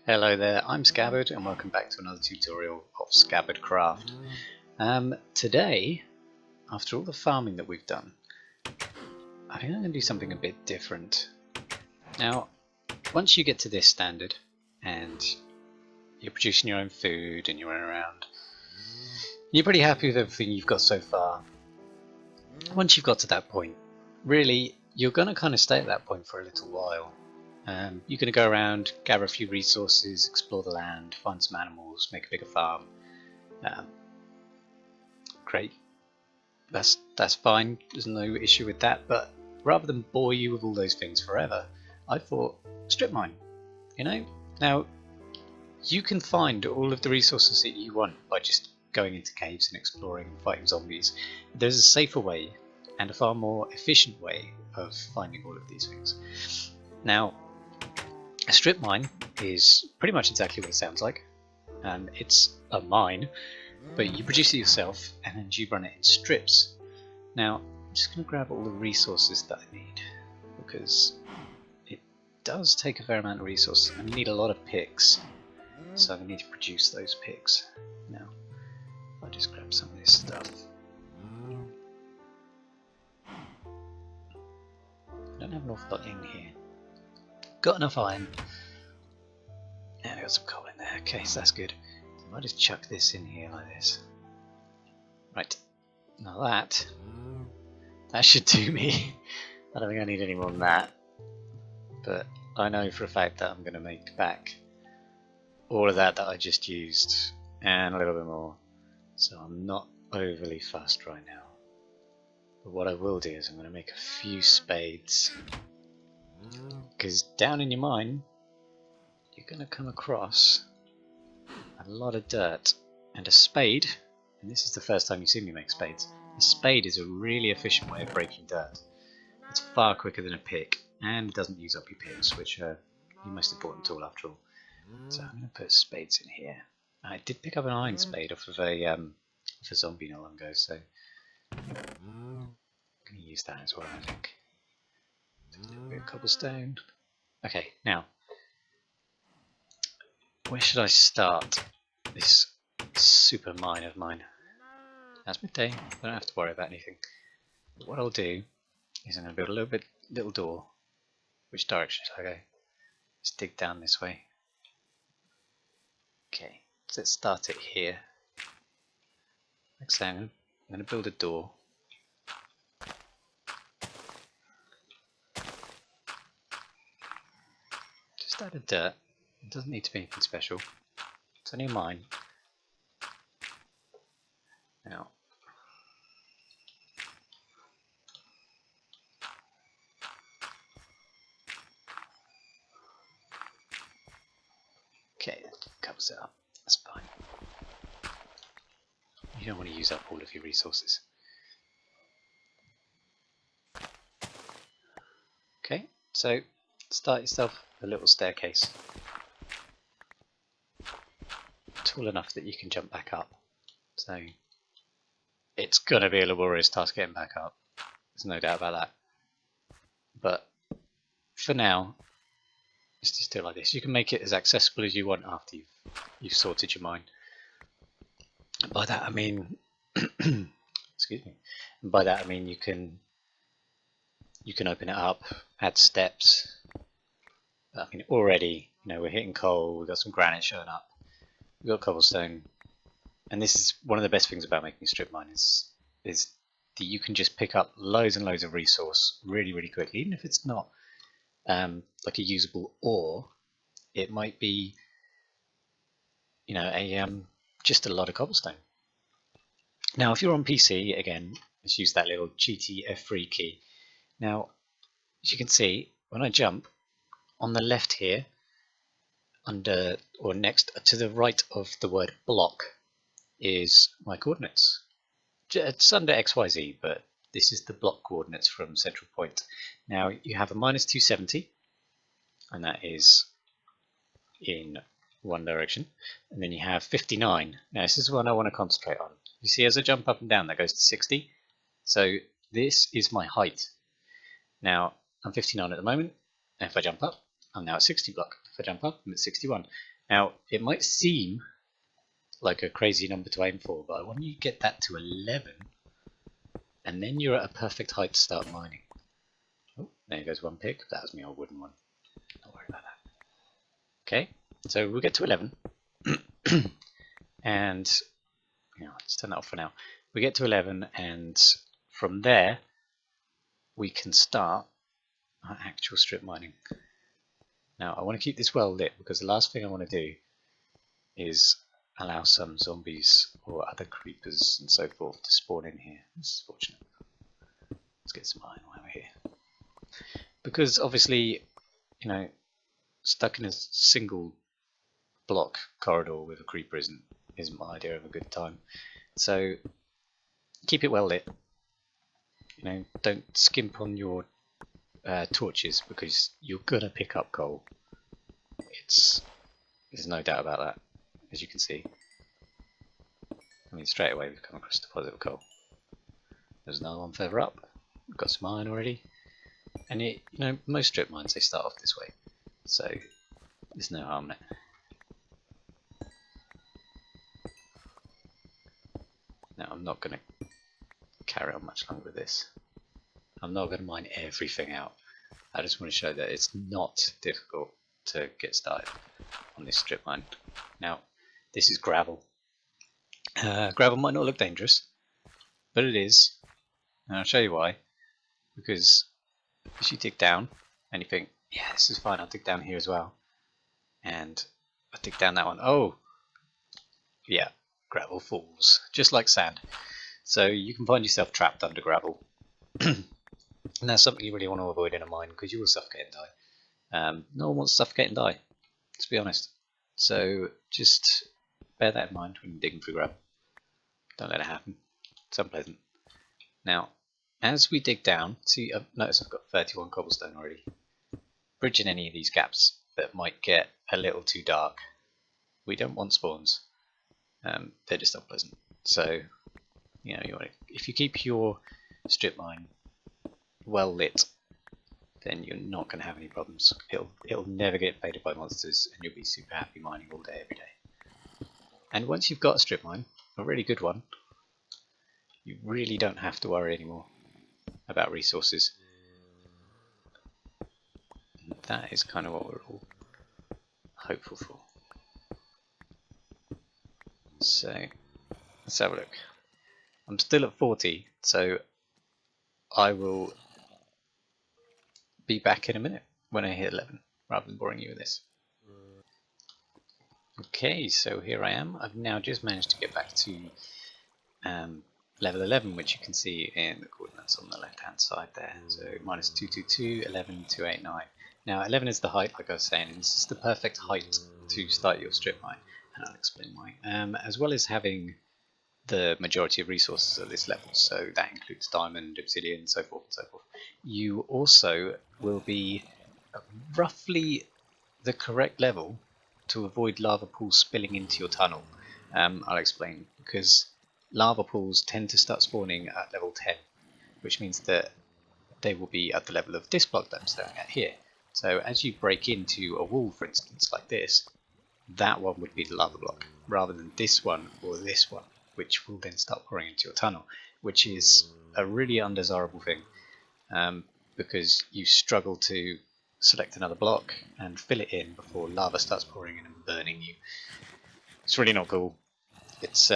Hello there, I'm Scabbard and welcome back to another tutorial of BDCraft. Today, after all the farming that we've done, I think I'm going to do something a bit different. Now, once you get to this standard and you're producing your own food and you're running around, you're pretty happy with everything you've got so far. Once you've got to that point, really, you're going to kind of stay at that point for a little while. You're going to go around, gather a few resources, explore the land, find some animals, make a bigger farm. Great, that's fine, there's no issue with that, but rather than bore you with all those things forever, I thought, strip mine, you know? Now, you can find all of the resources that you want by just going into caves and exploring and fighting zombies. There's a safer way and a far more efficient way of finding all of these things. Now, a strip mine is pretty much exactly what it sounds like. It's a mine, but you produce it yourself and then you run it in strips. Now, I'm just going to grab all the resources that I need, because it does take a fair amount of resources. I'm going to need a lot of picks, so I'm going to need to produce those picks. Now, I'll just grab some of this stuff. I don't have an awful lot in here. Got enough iron. And I got some coal in there. Okay, so that's good. I'll just chuck this in here like this. Right. Now that should do me. I don't think I need any more than that. But I know for a fact that I'm going to make back all of that I just used and a little bit more. So I'm not overly fussed right now. But what I will do is I'm going to make a few spades. Because down in your mine, you're going to come across a lot of dirt, and a spade, and this is the first time you've seen me make spades, a spade is a really efficient way of breaking dirt. It's far quicker than a pick, and doesn't use up your picks, which are your most important tool after all. So I'm going to put spades in here. I did pick up an iron spade off of a zombie not long ago, so I'm going to use that as well, I think. A little bit of cobblestone. Okay, now, where should I start this super mine of mine? That's midday, I don't have to worry about anything. But what I'll do is I'm going to build a little door. Which direction should I go? Let's dig down this way. Okay, so let's start it here. Like so, I'm going to build a door. Just out of dirt. It doesn't need to be anything special. It's only mine. Now, okay, that covers it up. That's fine. You don't want to use up all of your resources. Okay, so start yourself a little staircase. Tall enough that you can jump back up. So it's going to be a laborious task getting back up. There's no doubt about that. But for now, let's just do it like this. You can make it as accessible as you want after you've sorted your mine. And by that I mean, excuse me. And by that I mean you can open it up, add steps. I mean, already, you know, we're hitting coal. We've got some granite showing up. We've got cobblestone. And this is one of the best things about making a strip mine is that you can just pick up loads and loads of resource really, really quickly, even if it's not like a usable ore. It might be, you know, just a lot of cobblestone. Now, if you're on PC, again, let's use that little cheaty F3 key. Now, as you can see, when I jump, on the left here, under or next to the right of the word block, is my coordinates. It's under XYZ, but this is the block coordinates from central point. Now you have a -270, and that is in one direction, and then you have 59. Now this is what I want to concentrate on. You see, as I jump up and down, that goes to 60. So this is my height. Now I'm 59 at the moment, and if I jump up, I'm now at 60 block. If I jump up, I'm at 61. Now, it might seem like a crazy number to aim for, but when you get that to 11, and then you're at a perfect height to start mining. Oh, there goes one pig. That was my old wooden one. Don't worry about that. Okay, so we'll get to 11, and let's turn that off for now. We get to 11, and from there we can start our actual strip mining. Now, I want to keep this well lit because the last thing I want to do is allow some zombies or other creepers and so forth to spawn in here. This is fortunate. Let's get some iron while we're here. Because obviously, stuck in a single block corridor with a creeper isn't my idea of a good time. So keep it well lit. Don't skimp on your torches because you're gonna pick up coal. There's no doubt about that, as you can see. I mean, straight away we've come across a deposit of coal. There's another one further up. We've got some iron already, and most strip mines they start off this way, so there's no harm in it. Now I'm not going to carry on much longer with this. I'm not going to mine everything out. I just want to show that it's not difficult to get started on this strip mine. Now, this is gravel. Gravel might not look dangerous, but it is, and I'll show you why. Because as you dig down, and you think, yeah, this is fine, I'll dig down here as well, and I dig down that one. Oh, yeah, gravel falls, just like sand. So you can find yourself trapped under gravel. And that's something you really want to avoid in a mine, because you will suffocate and die. No one wants to suffocate and die, to be honest. So just bear that in mind when you're digging through gravel. Don't let it happen. It's unpleasant. Now, as we dig down, see, notice I've got 31 cobblestone already. Bridging any of these gaps that might get a little too dark. We don't want spawns. They're just unpleasant. So, if you keep your strip mine well lit, then you're not going to have any problems. It'll never get invaded by monsters, and you'll be super happy mining all day, every day. And once you've got a strip mine, a really good one, you really don't have to worry anymore about resources. And that is kind of what we're all hopeful for. So let's have a look. I'm still at 40, so I will be back in a minute when I hit 11, rather than boring you with this. Okay, so here I am. I've now just managed to get back to level 11, which you can see in the coordinates on the left hand side there. So minus 222, 11, 289. Now 11 is the height, like I was saying, and this is the perfect height to start your strip mine, and I'll explain why. As well as having the majority of resources at this level, so that includes diamond, obsidian, so forth and so forth. You also will be at roughly the correct level to avoid lava pools spilling into your tunnel. I'll explain, because lava pools tend to start spawning at level 10, which means that they will be at the level of this block that I'm staring at here. So as you break into a wall, for instance, like this, that one would be the lava block, rather than this one or this one, which will then start pouring into your tunnel, which is a really undesirable thing, because you struggle to select another block and fill it in before lava starts pouring in and burning you. It's really not cool. It's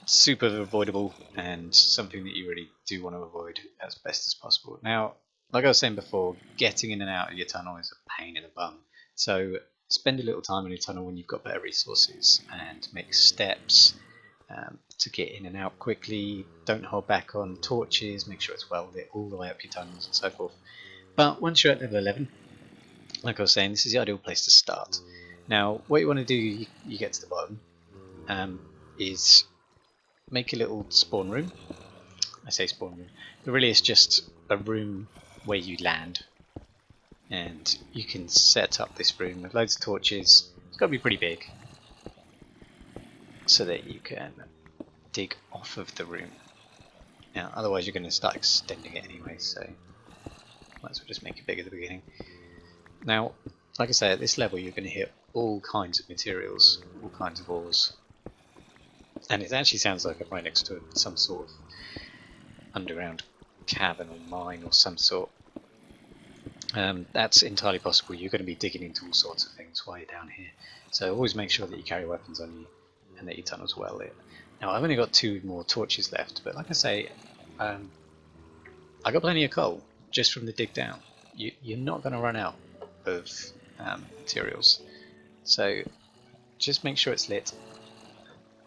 super avoidable, and something that you really do want to avoid as best as possible. Now, like I was saying before, getting in and out of your tunnel is a pain in the bum. So spend a little time in your tunnel when you've got better resources, and make steps to get in and out quickly. Don't hold back on torches, make sure it's well lit all the way up your tunnels and so forth. But once you're at level 11, like I was saying, this is the ideal place to start. Now, what you want to do, you get to the bottom, is make a little spawn room. I say spawn room, but really it's just a room where you land, and you can set up this room with loads of torches. It's got to be pretty big so that you can dig off of the room. Now, otherwise you're going to start extending it anyway, so might as well just make it big at the beginning. Now, like I say, at this level you're going to hit all kinds of materials, all kinds of ores. And it actually sounds like I'm right next to some sort of underground cavern or mine or some sort. That's entirely possible. You're going to be digging into all sorts of things while you're down here. So always make sure that you carry weapons on you and that your tunnel's well lit. Now I've only got 2 more torches left, but like I say, I got plenty of coal just from the dig down. You're not going to run out of materials. So just make sure it's lit.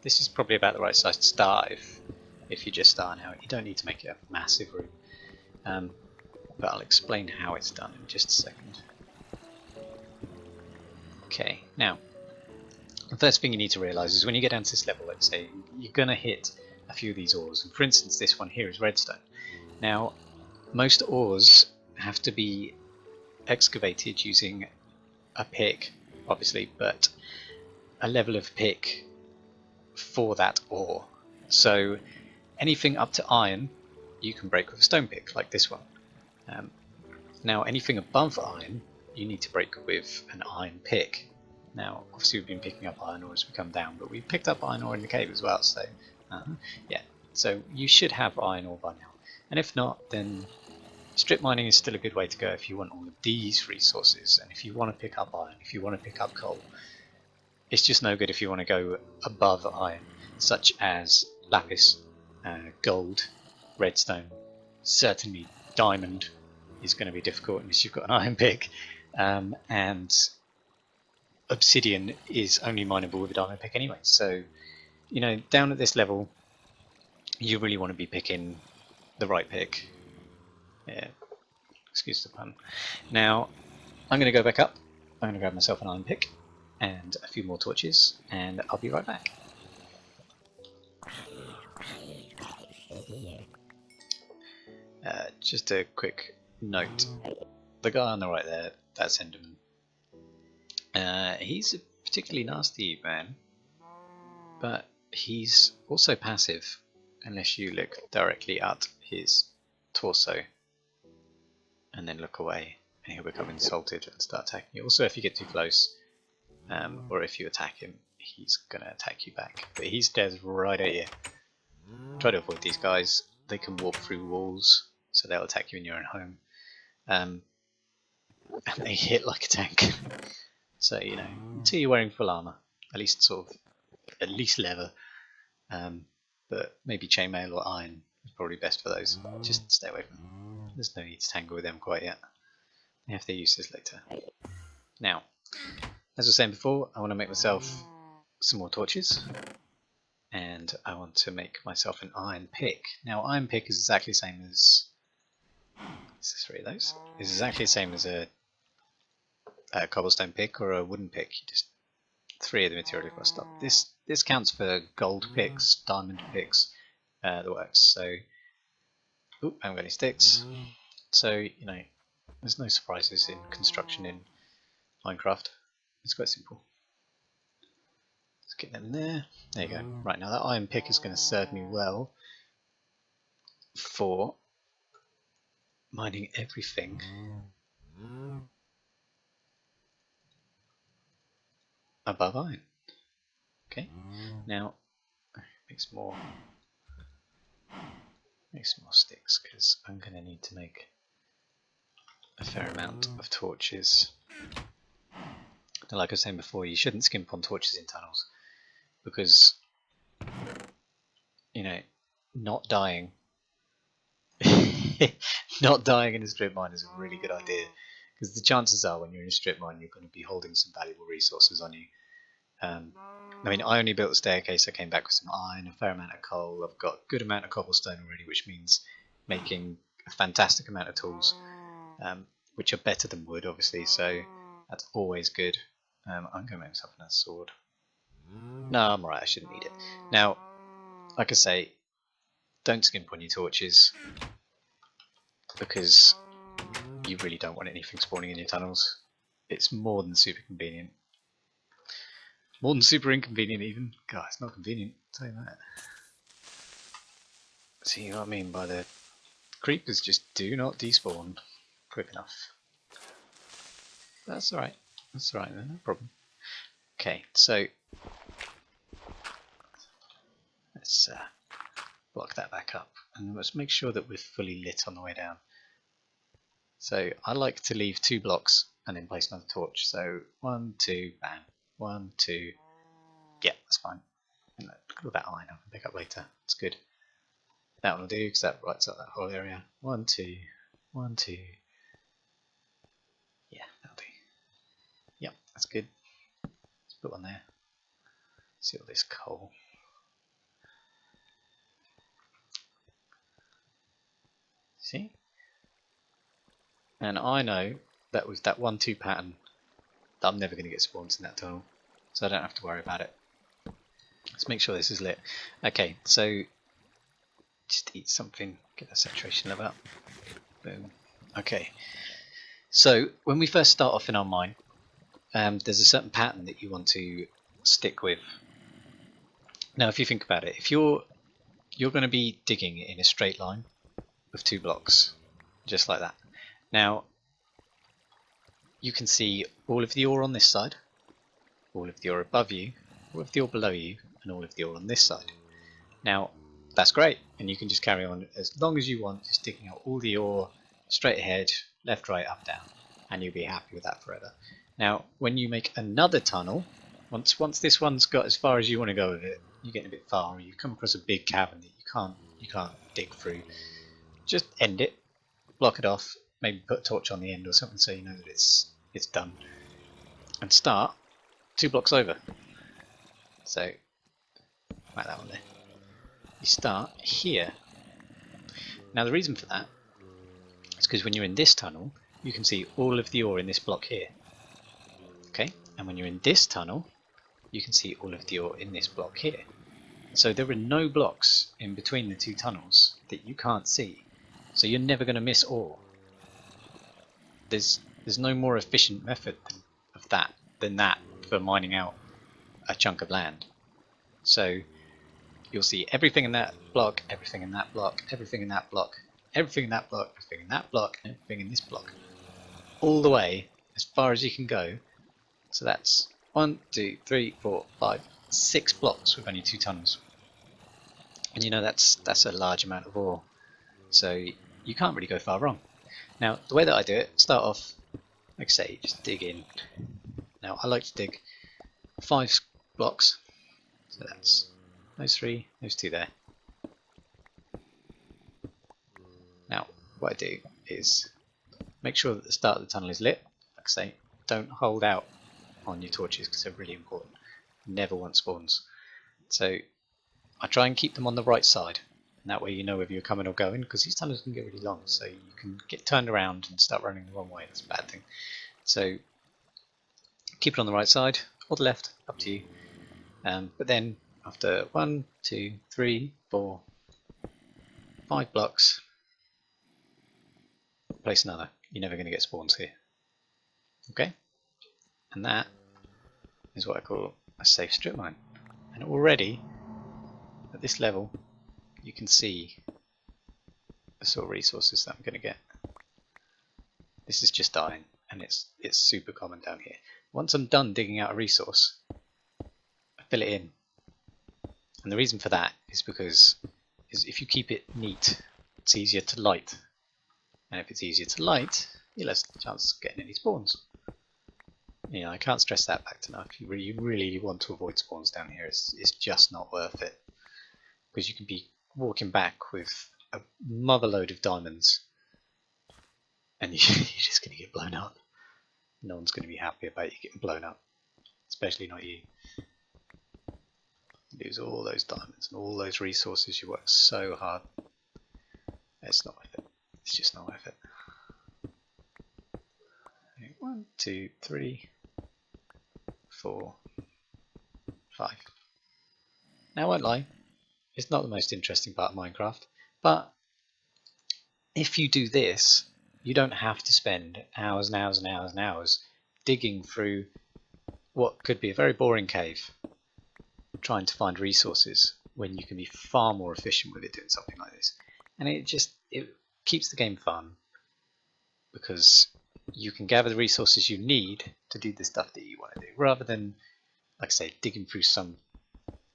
This is probably about the right size to start if you're just starting out. You don't need to make it a massive room. But I'll explain how it's done in just a second. Okay, now, the first thing you need to realise is when you get down to this level, let's say, you're going to hit a few of these ores. And for instance, this one here is redstone. Now, most ores have to be excavated using a pick, obviously, but a level of pick for that ore. So anything up to iron, you can break with a stone pick, like this one. Now anything above iron you need to break with an iron pick. Now obviously we've been picking up iron ore as we come down, but we've picked up iron ore in the cave as well, so yeah, so you should have iron ore by now, and if not, then strip mining is still a good way to go if you want all of these resources, and if you want to pick up iron, if you want to pick up coal. It's just no good if you want to go above iron, such as lapis, gold, redstone, certainly diamond is going to be difficult unless you've got an iron pick, and obsidian is only mineable with a diamond pick anyway. So, you know, down at this level, you really want to be picking the right pick. Yeah, excuse the pun. Now, I'm going to go back up. I'm going to grab myself an iron pick and a few more torches, and I'll be right back. Just a quick note. The guy on the right there, that's Enderman. He's a particularly nasty man, but he's also passive unless you look directly at his torso and then look away, and he'll become insulted and start attacking you. Also, if you get too close, or if you attack him, he's gonna attack you back. But he stares right at you. Try to avoid these guys. They can warp through walls, so they'll attack you in your own home. And they hit like a tank. So, you know, until you're wearing full armor, at least leather, but maybe chainmail or iron is probably best for those. Just stay away from them. There's no need to tangle with them quite yet. They have their uses later. Now, as I was saying before, I want to make myself some more torches, and I want to make myself an iron pick. Now, iron pick is exactly the same as 3 of those. It's exactly the same as a cobblestone pick or a wooden pick. You just 3 of the material crossed up. This counts for gold picks, diamond picks, the works. So, ooh, I haven't got any sticks. So, you know, there's no surprises in construction in Minecraft. It's quite simple. Let's get them in there. There you go. Right, now that iron pick is going to serve me well for mining everything above iron. Okay, now make some more sticks, because I'm going to need to make a fair amount of torches. Now, like I was saying before, you shouldn't skimp on torches in tunnels, because, you know, not dying not dying in a strip mine is a really good idea, because the chances are when you're in a strip mine you're going to be holding some valuable resources on you. I mean, I only built a staircase. I came back with some iron, a fair amount of coal. I've got a good amount of cobblestone already, which means making a fantastic amount of tools, which are better than wood, obviously, so that's always good. I'm going to make myself another sword. No, I'm alright, I shouldn't need it. Now, like I say, don't skimp on your torches, because you really don't want anything spawning in your tunnels. It's more than super convenient. More than super inconvenient even. God, it's not convenient, I'll tell you that. See what I mean by the creepers just do not despawn quick enough. That's alright. That's alright then, no problem. Okay, so let's block that back up, and let's make sure that we're fully lit on the way down. So I like to leave 2 blocks and then place another torch. So 1, 2, bam, 1, 2, yeah, that's fine. And look at that iron I can pick up later. It's good. That one will do because that lights up that whole area. 1, 2, 1, 2. Yeah, that'll do. Yep, that's good. Let's put one there. See all this coal. See? And I know that with that 1, 2 pattern, that I'm never going to get spawns in that tunnel, so I don't have to worry about it. Let's make sure this is lit. Okay, so just eat something, get that saturation level up. Boom. Okay, so when we first start off in our mine, there's a certain pattern that you want to stick with. Now, if you think about it, if you're going to be digging in a straight line with 2 blocks, just like that. Now, you can see all of the ore on this side, all of the ore above you, all of the ore below you, and all of the ore on this side. Now, that's great, and you can just carry on as long as you want, just digging out all the ore straight ahead, left, right, up, down, and you'll be happy with that forever. Now, when you make another tunnel, once this one's got as far as you want to go with it, you're getting a bit far, or you come across a big cavern that you can't dig through, just end it, block it off, maybe put a torch on the end or something so you know that it's done, and start 2 blocks over. So, like that one there. You start here. Now the reason for that is because when you're in this tunnel, you can see all of the ore in this block here. Okay, and when you're in this tunnel, you can see all of the ore in this block here. So there are no blocks in between the 2 tunnels that you can't see. So you're never going to miss ore. There's no more efficient method than that for mining out a chunk of land. So you'll see everything in that block, everything in that block, everything in that block, everything in that block, everything in that block, and everything in this block. All the way as far as you can go. So that's 1, 2, 3, 4, 5, 6 blocks with only 2 tunnels. And you know that's a large amount of ore. So you can't really go far wrong. Now the way that I do it, start off, like I say, just dig in. Now I like to dig 5 blocks. So that's those 3, those 2 there. Now what I do is make sure that the start of the tunnel is lit. Like I say, don't hold out on your torches because they're really important. Never want spawns. So I try and keep them on the right side, and that way you know whether you're coming or going, because these tunnels can get really long, so you can get turned around and start running the wrong way. That's a bad thing. So keep it on the right side or the left, up to you. But then after 1, 2, 3, 4, 5 blocks, place another. You're never going to get spawns here. Okay? And that is what I call a safe strip mine. And already at this level you can see the sort of resources that I'm going to get. This is just iron, and it's super common down here. Once I'm done digging out a resource, I fill it in. And the reason for that is because if you keep it neat, it's easier to light. And if it's easier to light, you're less chance of getting any spawns. You know, I can't stress that back enough. You really want to avoid spawns down here. It's just not worth it. Because you can be walking back with a motherload of diamonds and you're just going to get blown up. No one's going to be happy about you getting blown up. Especially not you. Lose all those diamonds and all those resources you worked so hard. It's not worth it. It's just not worth it. 1, 2, 3, 4, 5. Now I won't lie, it's not the most interesting part of Minecraft, but if you do this, you don't have to spend hours and hours and hours and hours digging through what could be a very boring cave trying to find resources when you can be far more efficient with it doing something like this. And it keeps the game fun because you can gather the resources you need to do the stuff that you want to do, rather than like I say, digging through some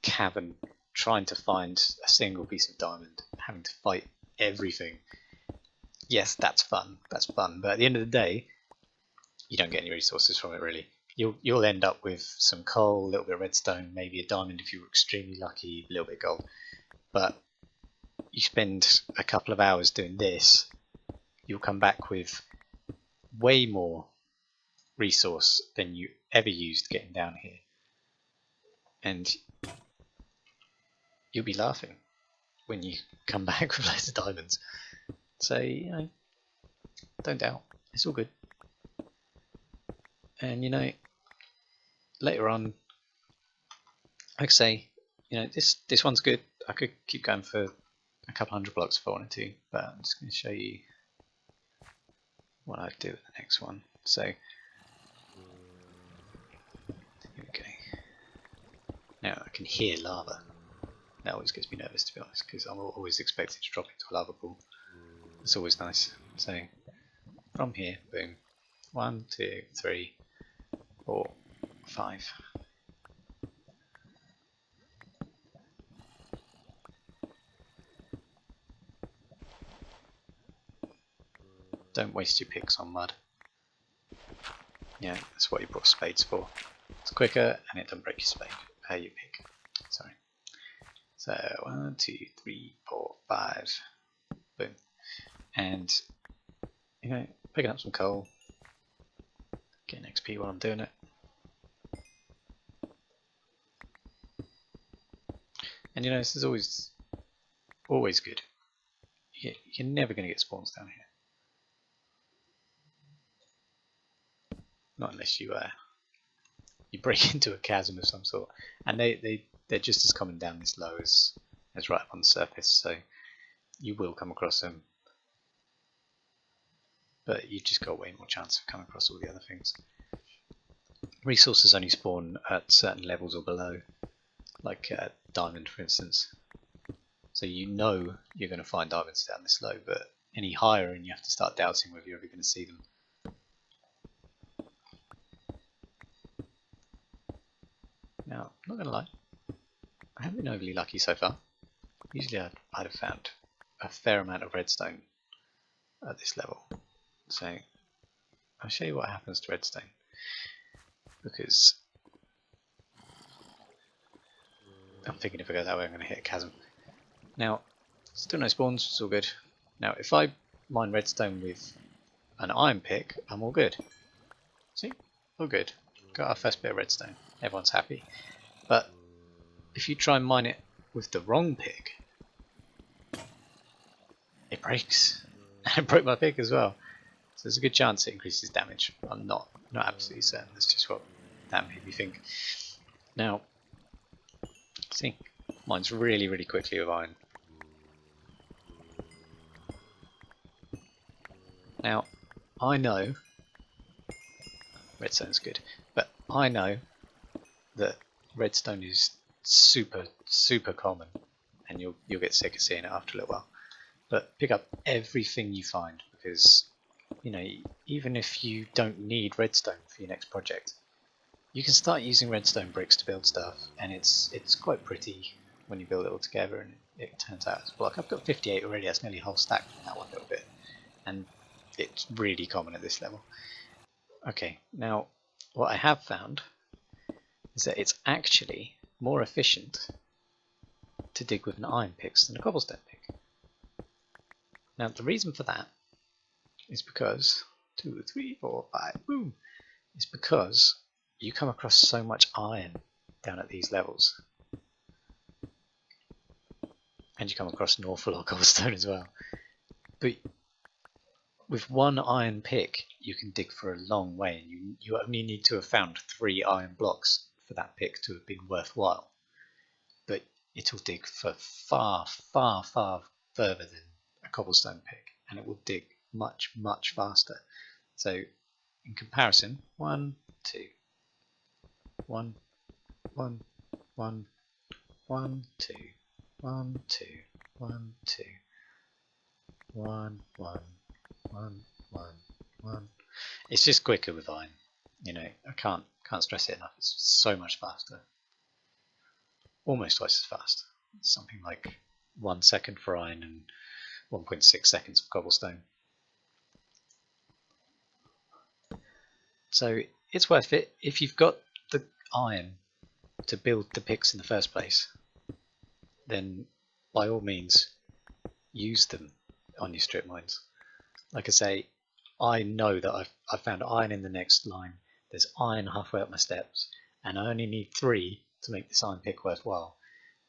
cavern, trying to find a single piece of diamond, having to fight everything. Yes, that's fun. That's fun. But at the end of the day, you don't get any resources from it really. You'll end up with some coal, a little bit of redstone, maybe a diamond if you were extremely lucky, a little bit of gold. But you spend a couple of hours doing this, you'll come back with way more resource than you ever used getting down here. And you'll be laughing when you come back with loads of diamonds. So, you know, don't doubt. It's all good. And, you know, later on, like I say, you know, this one's good. I could keep going for a couple hundred blocks if I wanted to, but I'm just going to show you what I do with the next one. So, here we go. Now I can hear lava. That always gets me nervous, to be honest, because I'm always expected to drop into a lava pool. It's always nice. So, from here, boom. 1, 2, 3, 4, 5. Don't waste your picks on mud. Yeah, that's what you brought spades for. It's quicker and it doesn't break your spade. Your pick. Sorry. So 1, 2, 3, 4, 5. Boom. And you know, picking up some coal. Getting XP while I'm doing it. And you know, this is always good. You're never going to get spawns down here. Not unless you break into a chasm of some sort, and they're just as common down this low as right up on the surface. So you will come across them, but you've just got way more chance of coming across all the other things. Resources only spawn at certain levels or below, like diamond, for instance. So you know you're going to find diamonds down this low, but any higher, and you have to start doubting whether you're ever going to see them. Now, I'm not going to lie, I haven't been overly lucky so far. Usually I'd have found a fair amount of redstone at this level. So I'll show you what happens to redstone, because I'm thinking if I go that way I'm going to hit a chasm. Now, still no spawns, it's all good. Now if I mine redstone with an iron pick, I'm all good. See? All good. Got our first bit of redstone. Everyone's happy. But if you try and mine it with the wrong pick, it breaks. And it broke my pick as well. So there's a good chance it increases damage. I'm not absolutely certain. That's just what that made me think. Now, see, mine's really quickly with iron. Now, I know redstone's good, but I know that redstone is super common, and you'll get sick of seeing it after a little while. But pick up everything you find, because you know, even if you don't need redstone for your next project, you can start using redstone bricks to build stuff, and it's quite pretty when you build it all together and it turns out as a block. I've got 58 already. That's nearly a whole stack from that one little bit, and it's really common at this level. Okay, now what I have found is that it's actually more efficient to dig with an iron pick than a cobblestone pick. Now the reason for that is because 2, 3, 4, 5, boom, is because you come across so much iron down at these levels, and you come across an awful lot of cobblestone as well. But with one iron pick you can dig for a long way, and you only need to have found 3 iron blocks for that pick to have been worthwhile. But it'll dig for far further than a cobblestone pick, and it will dig much faster. So in comparison, 1, 2, 1, 1, 1, 1, 2, 1, 2, 1, 2, 1, 1, 1, 1, 1. It's just quicker with iron. You know, I can't Can't stress it enough, it's so much faster. Almost twice as fast. It's something like 1 second for iron and 1.6 seconds for cobblestone. So it's worth it if you've got the iron to build the picks in the first place. Then by all means use them on your strip mines. Like I say, I know that I've found iron in the next line. There's iron halfway up my steps, and I only need 3 to make this iron pick worthwhile.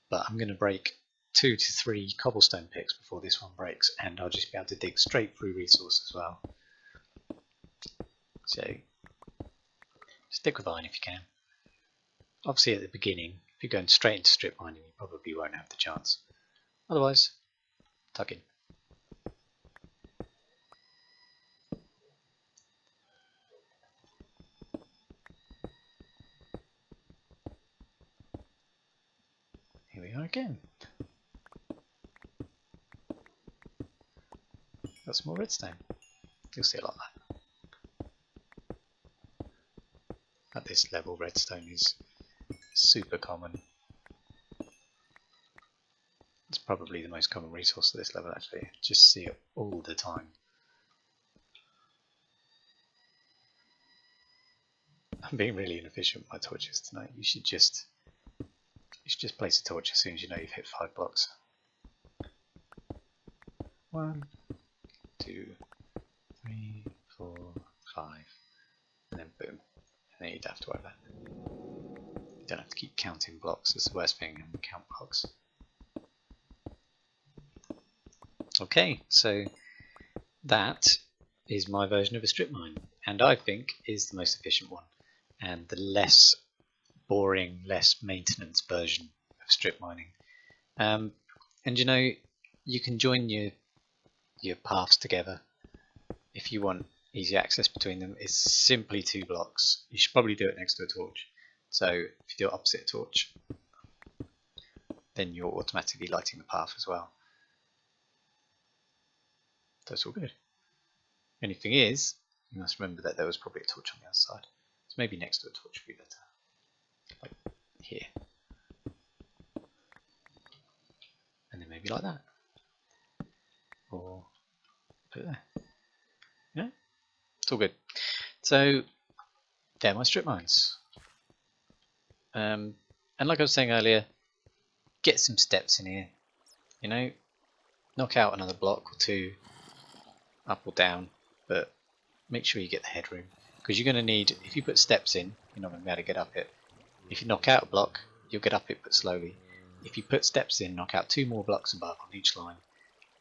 But I'm going to break 2 to 3 cobblestone picks before this one breaks, and I'll just be able to dig straight through resource as well. So stick with iron if you can. Obviously at the beginning, if you're going straight into strip mining, you probably won't have the chance. Otherwise, tuck in. Here we are again. Got some more redstone. You'll see a lot of that. At this level, redstone is super common. It's probably the most common resource at this level actually. Just see it all the time. I'm being really inefficient with my torches tonight. You should just place a torch as soon as you know you've hit 5 blocks. 1, 2, 3, 4, 5, and then boom. And then you don't have to worry about it. You don't have to keep counting blocks. It's the worst thing in count blocks. Okay, so that is my version of a strip mine, and I think is the most efficient one, and the less boring, less maintenance version of strip mining. And you know, you can join your paths together if you want easy access between them. It's simply 2 blocks. You should probably do it next to a torch. So if you do it opposite a torch, then you're automatically lighting the path as well. That's all good. Only thing is, you must remember that there was probably a torch on the other side. So maybe next to a torch would be better. Like here. And then maybe like that. Or put it there. Yeah? It's all good. So, they're my strip mines. And like I was saying earlier, get some steps in here. You know, knock out another block or 2, up or down, but make sure you get the headroom. Because you're going to need, if you put steps in, you're not going to be able to get up it. If you knock out a block, you'll get up it but slowly. If you put steps in, knock out 2 more blocks above on each line,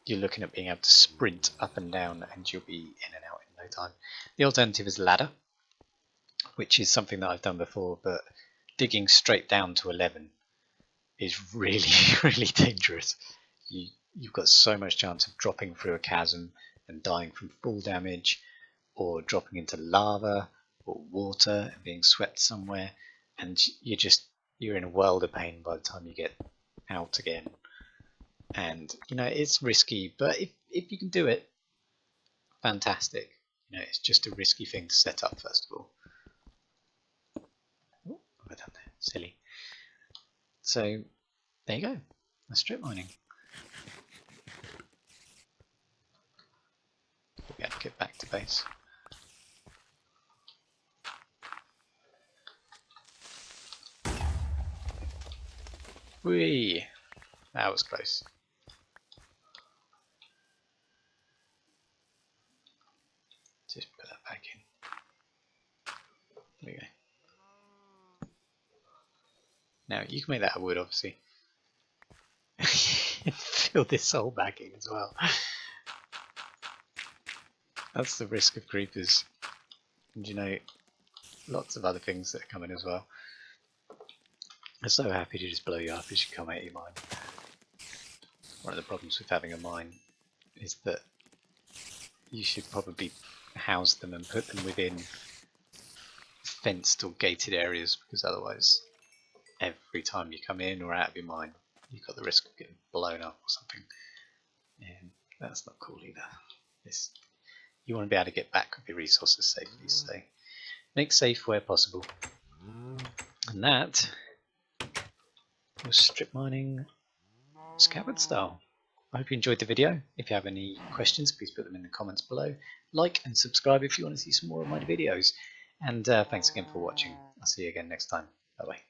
you're looking at being able to sprint up and down and you'll be in and out in no time. The alternative is ladder, which is something that I've done before, but digging straight down to 11 is really, really dangerous. You've got so much chance of dropping through a chasm and dying from full damage, or dropping into lava or water and being swept somewhere, and you're in a world of pain by the time you get out again. And you know, it's risky, but if you can do it, fantastic. You know, it's just a risky thing to set up first of all. Oh, I've done there, silly. So there you go, that's strip mining. We have to get back to base. Whee! That was close. Just put that back in. There we go. Now you can make that out of wood, obviously. Fill this hole back in as well. That's the risk of creepers. And you know, lots of other things that are coming as well. I'm so happy to just blow you up as you come out of your mine. One of the problems with having a mine is that you should probably house them and put them within fenced or gated areas, because otherwise every time you come in or out of your mine you've got the risk of getting blown up or something, and that's not cool either. You want to be able to get back with your resources safely, so make safe where possible. And that was strip mining scabbard style. I hope you enjoyed the video. If you have any questions, please put them in the comments below. Like and subscribe if you want to see some more of my videos. And thanks again for watching. I'll see you again next time. Bye bye.